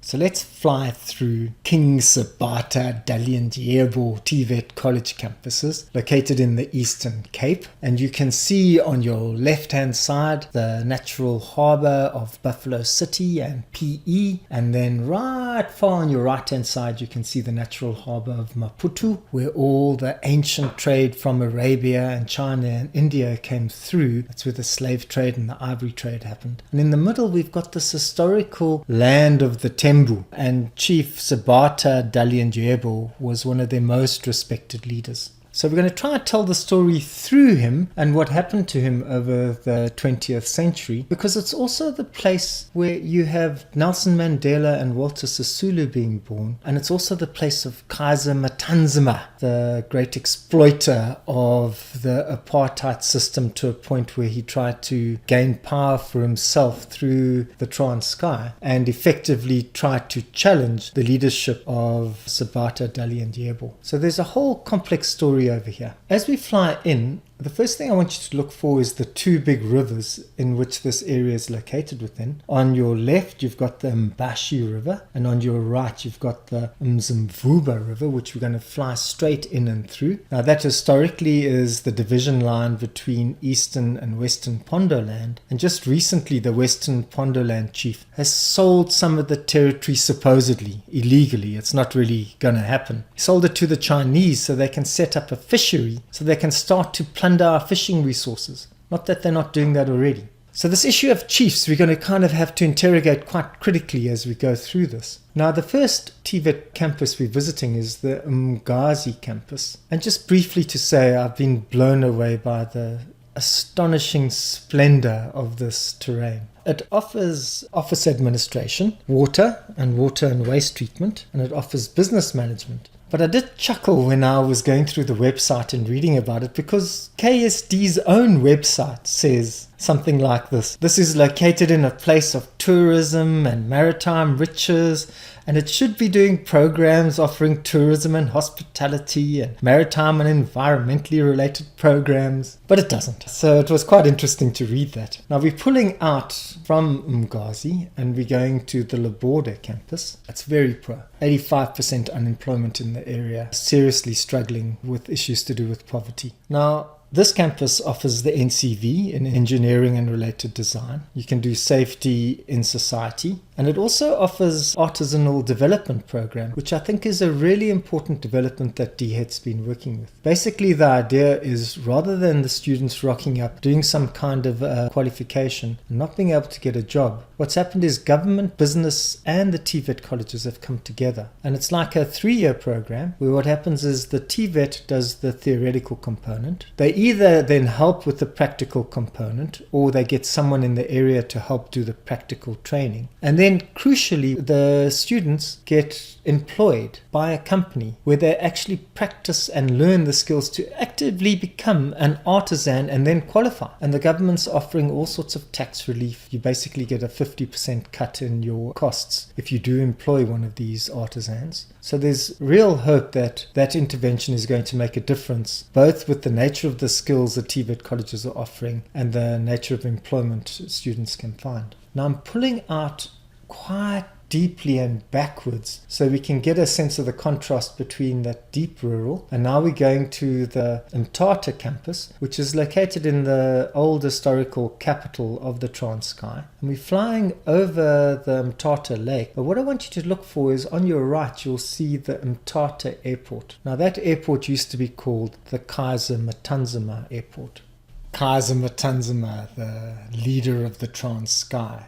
So let's fly through King Sabata, dalindyebo tvet college campuses located in the Eastern Cape. And you can see on your left-hand side the natural harbour of Buffalo City and PE. And then right far on your right-hand side, you can see the natural harbour of Maputo, where all the ancient trade from Arabia and China and India came through. That's where the slave trade and the ivory trade happened. And in the middle, we've got this historical land of the Tembu. And Chief Sabata dalindyebo was one of their most respected leaders. So we're going to try and tell the story through him and what happened to him over the 20th century, because it's also the place where you have Nelson Mandela and Walter Sisulu being born, and it's also the place of Kaiser Matanzima, the great exploiter of the apartheid system to a point where he tried to gain power for himself through the Transkei and effectively tried to challenge the leadership of Sabata dalindyebo. So there's a whole complex story over here. As we fly in, the first thing I want you to look for is the two big rivers in which this area is located within. On your left, you've got the Mbashi River, and on your right, you've got the Mzimvuba River, which we're going to fly straight in and through. Now, that historically is the division line between Eastern and Western Pondoland, and just recently, the Western Pondoland chief has sold some of the territory supposedly illegally. It's not really going to happen. He sold it to the Chinese so they can set up a fishery, so they can start to plunder our fishing resources. Not that they're not doing that already. So this issue of chiefs, we're going to kind of have to interrogate quite critically as we go through this. Now, the first TVET campus we're visiting is the Umgazi campus. And just briefly to say, I've been blown away by the astonishing splendor of this terrain. It offers office administration, water and waste treatment, and it offers business management. But I did chuckle when I was going through the website and reading about it, because KSD's own website says something like this. This is located in a place of tourism and maritime riches, and it should be doing programs offering tourism and hospitality and maritime and environmentally related programs, but it doesn't. So it was quite interesting to read that. Now we're pulling out from Umgazi and we're going to the Laborde campus. It's very poor. 85% unemployment in the area, seriously struggling with issues to do with poverty. Now, this campus offers the NCV in engineering and related design. You can do safety in society. And it also offers artisanal development program, which I think is a really important development that DHET's been working with. Basically, the idea is rather than the students rocking up, doing some kind of qualification and not being able to get a job, what's happened is government, business and the TVET colleges have come together. And it's like a 3-year program where what happens is the TVET does the theoretical component. They either then help with the practical component, or they get someone in the area to help do the practical training. And then crucially, the students get employed by a company where they actually practice and learn the skills to actively become an artisan and then qualify. And the government's offering all sorts of tax relief. You basically get a 50% cut in your costs if you do employ one of these artisans. So there's real hope that that intervention is going to make a difference, both with the nature of the skills that TVET colleges are offering and the nature of employment students can find. Now I'm pulling out quite deeply and backwards so we can get a sense of the contrast between that deep rural, and now we're going to the Mthatha campus, which is located in the old historical capital of the Transkei, and we're flying over the Mthatha lake. But what I want you to look for is on your right you'll see the Mthatha airport. Now that airport used to be called the Kaiser Matanzima airport. Kaiser Matanzima, the leader of the Transkei.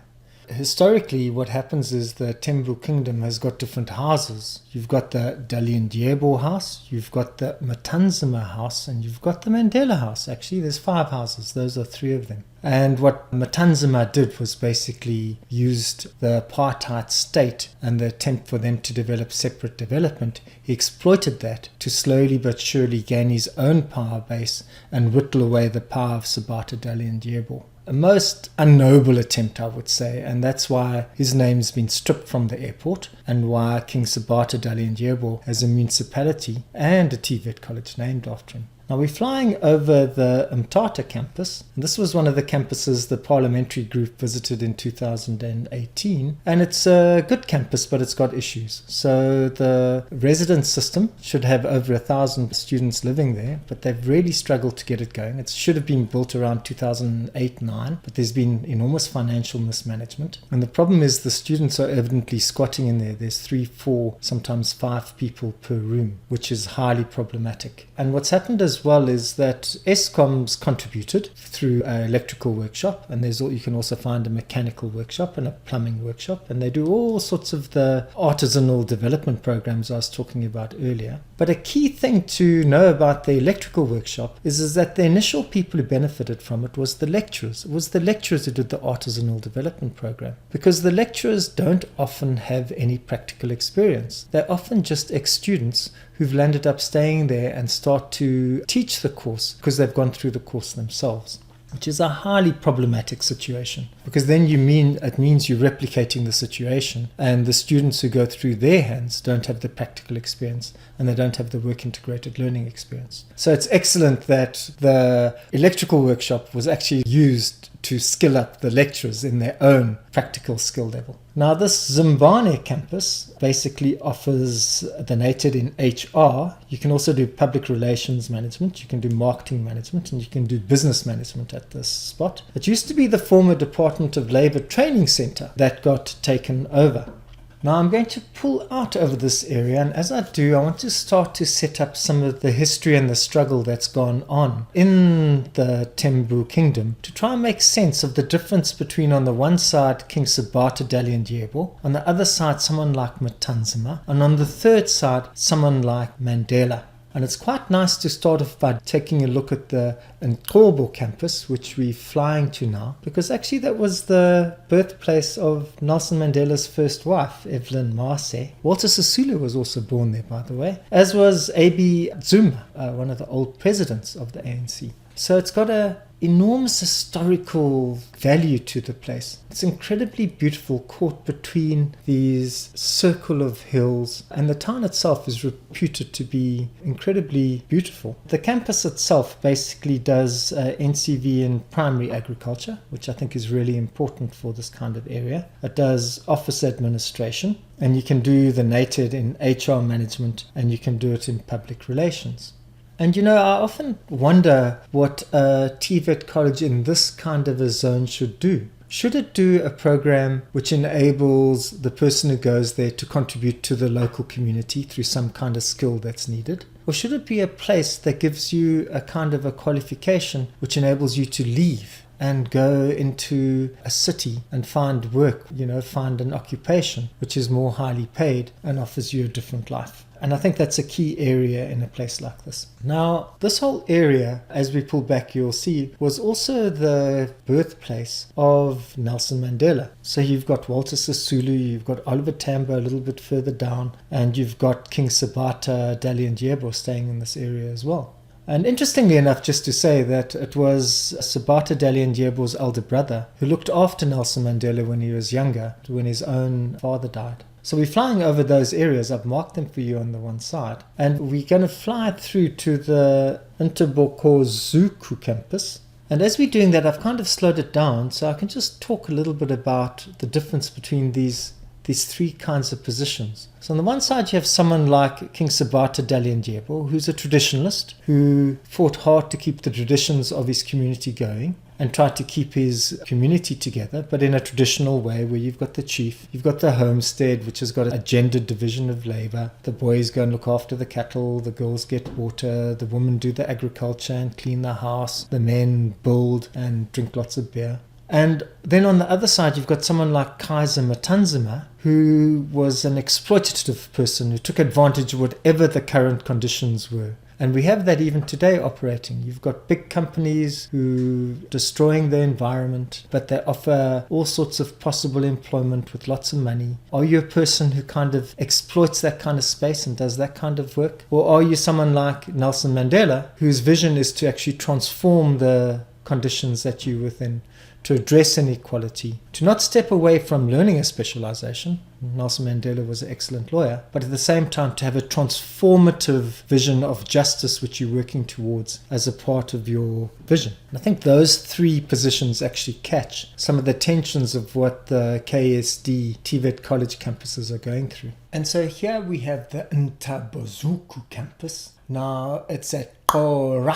Historically, what happens is the Tembu kingdom has got different houses. You've got the dalindyebo house, you've got the Matanzima house, and you've got the Mandela house. Actually, there's 5 houses. Those are 3 of them. And what Matanzima did was basically used the apartheid state and the attempt for them to develop separate development. He exploited that to slowly but surely gain his own power base and whittle away the power of Sabata dalindyebo. A most unnoble attempt, I would say, and that's why his name's been stripped from the airport and why King Sabata dalindyebo has a municipality and a TVET college named after him. Now we're flying over the Mthatha campus, and this was one of the campuses the parliamentary group visited in 2018, and it's a good campus, but it's got issues. So the residence system should have over 1,000 students living there, but they've really struggled to get it going. It should have been built around 2008-9, but there's been enormous financial mismanagement, and the problem is the students are evidently squatting in there. There's 3, 4, sometimes 5 people per room, which is highly problematic. And what's happened as well is that Eskom's contributed through an electrical workshop, and you can also find a mechanical workshop and a plumbing workshop, and they do all sorts of the artisanal development programs I was talking about earlier. But a key thing to know about the electrical workshop is that the initial people who benefited from it was the lecturers. It was the lecturers who did the artisanal development program, because the lecturers don't often have any practical experience. They're often just ex-students who've landed up staying there and start to teach the course because they've gone through the course themselves, which is a highly problematic situation, because then it means you're replicating the situation, and the students who go through their hands don't have the practical experience and they don't have the work integrated learning experience. So it's excellent that the electrical workshop was actually used to skill up the lecturers in their own practical skill level. Now this Zimbabwe campus basically offers the native in HR. You can also do public relations management, you can do marketing management, and you can do business management at this spot. It used to be the former Department of Labour Training Centre that got taken over. Now I'm going to pull out over this area, and as I do, I want to start to set up some of the history and the struggle that's gone on in the Thembu Kingdom to try and make sense of the difference between, on the one side, King Sabata dalindyebo, on the other side someone like Matanzima, and on the third side someone like Mandela. And it's quite nice to start off by taking a look at the Nqobo campus, which we're flying to now, because actually that was the birthplace of Nelson Mandela's first wife, Evelyn Mase. Walter Sisulu was also born there, by the way, as was A.B. Zuma, one of the old presidents of the ANC. So it's got an enormous historical value to the place. It's incredibly beautiful, caught between these circle of hills, and the town itself is reputed to be incredibly beautiful. The campus itself basically does NCV in primary agriculture, which I think is really important for this kind of area. It does office administration, and you can do the native in HR management, and you can do it in public relations. And I often wonder what a TVET college in this kind of a zone should do. Should it do a program which enables the person who goes there to contribute to the local community through some kind of skill that's needed? Or should it be a place that gives you a kind of a qualification which enables you to leave and go into a city and find work, find an occupation which is more highly paid and offers you a different life? And I think that's a key area in a place like this. Now, this whole area, as we pull back, you'll see, was also the birthplace of Nelson Mandela. So you've got Walter Sisulu, you've got Oliver Tambo a little bit further down, and you've got King Sabata dalindyebo staying in this area as well. And interestingly enough, just to say that it was Sabata dalindyebo's elder brother who looked after Nelson Mandela when he was younger, when his own father died. So we're flying over those areas. I've marked them for you on the one side. And we're going to fly through to the Ntobokozuku campus. And as we're doing that, I've kind of slowed it down so I can just talk a little bit about the difference between these three kinds of positions. So on the one side, you have someone like King Sabata dalindyebo, who's a traditionalist, who fought hard to keep the traditions of his community going and tried to keep his community together, but in a traditional way where you've got the chief, you've got the homestead, which has got a gendered division of labor. The boys go and look after the cattle, the girls get water, the women do the agriculture and clean the house, the men build and drink lots of beer. And then on the other side, you've got someone like Kaiser Matanzima, who was an exploitative person who took advantage of whatever the current conditions were. And we have that even today operating. You've got big companies who are destroying the environment, but they offer all sorts of possible employment with lots of money. Are you a person who kind of exploits that kind of space and does that kind of work? Or are you someone like Nelson Mandela, whose vision is to actually transform the conditions that you're within to address inequality, to not step away from learning a specialization. Nelson Mandela was an excellent lawyer, but at the same time to have a transformative vision of justice which you're working towards as a part of your vision. And I think those three positions actually catch some of the tensions of what the KSD TVET college campuses are going through. And so here we have the Ntabozuku campus. Now it's at Kora,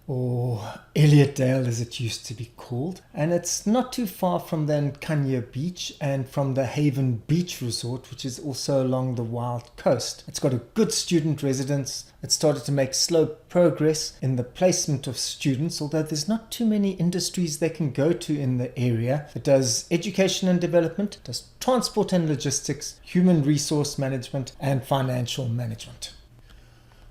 or Elliotdale as it used to be called, and it's not too far from the Nkanya Beach and from the Haven Beach Resort, which is also along the Wild Coast. It's got a good student residence. It started to make slow progress in the placement of students, although there's not too many industries they can go to in the area. It does education and development, it does transport and logistics, human resource management, and financial management.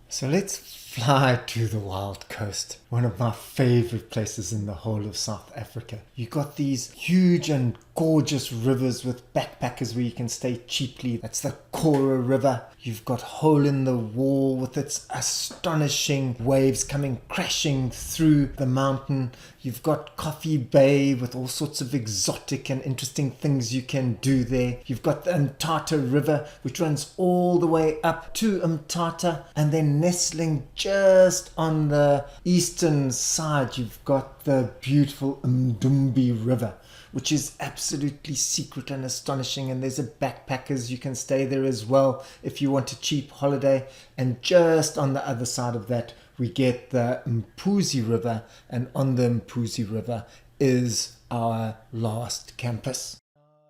So let's fly to the Wild Coast, one of my favorite places in the whole of South Africa. You got these huge and gorgeous rivers with backpackers where you can stay cheaply. That's the Kora River. You've got Hole in the Wall with its astonishing waves coming crashing through the mountain. You've got Coffee Bay with all sorts of exotic and interesting things you can do there. You've got the Mthatha River, which runs all the way up to Mthatha, and then nestling just on the eastern side, you've got the beautiful Mdumbi River, which is absolutely secret and astonishing, and there's a backpackers, you can stay there as well if you want a cheap holiday. And just on the other side of that we get the Mpuzi River, and on the Mpuzi River is our last campus.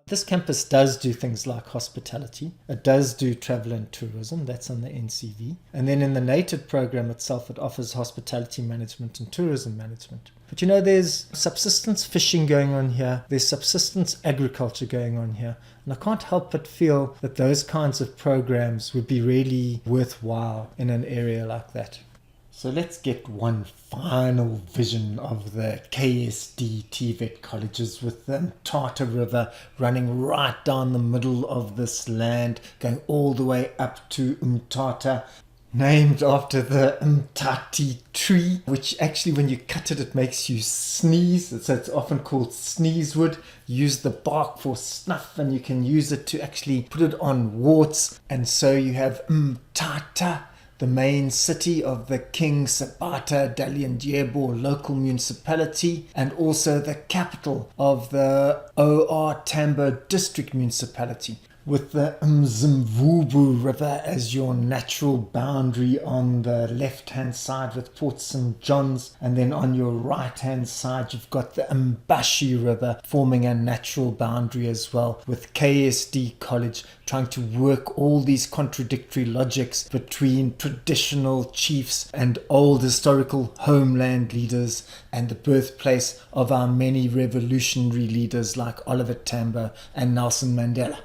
This campus does do things like hospitality. It does do travel and tourism. That's on the NCV. And then in the native program itself, it offers hospitality management and tourism management. But you know, there's subsistence fishing going on here. There's subsistence agriculture going on here. And I can't help but feel that those kinds of programs would be really worthwhile in an area like that. So let's get one final vision of the KSD TVET colleges with the Mthatha River running right down the middle of this land, going all the way up to Mthatha, named after the Mtati tree, which actually when you cut it, it makes you sneeze. So it's often called sneeze wood. Use the bark for snuff, and you can use it to actually put it on warts. And so you have Mthatha, the main city of the King Sabata dalindyebo local municipality, and also the capital of the OR Tambo district municipality, with the Mzimvubu River as your natural boundary on the left-hand side with Port St. John's, and then on your right-hand side you've got the Mbashi River forming a natural boundary as well, with KSD College trying to work all these contradictory logics between traditional chiefs and old historical homeland leaders and the birthplace of our many revolutionary leaders like Oliver Tambo and Nelson Mandela.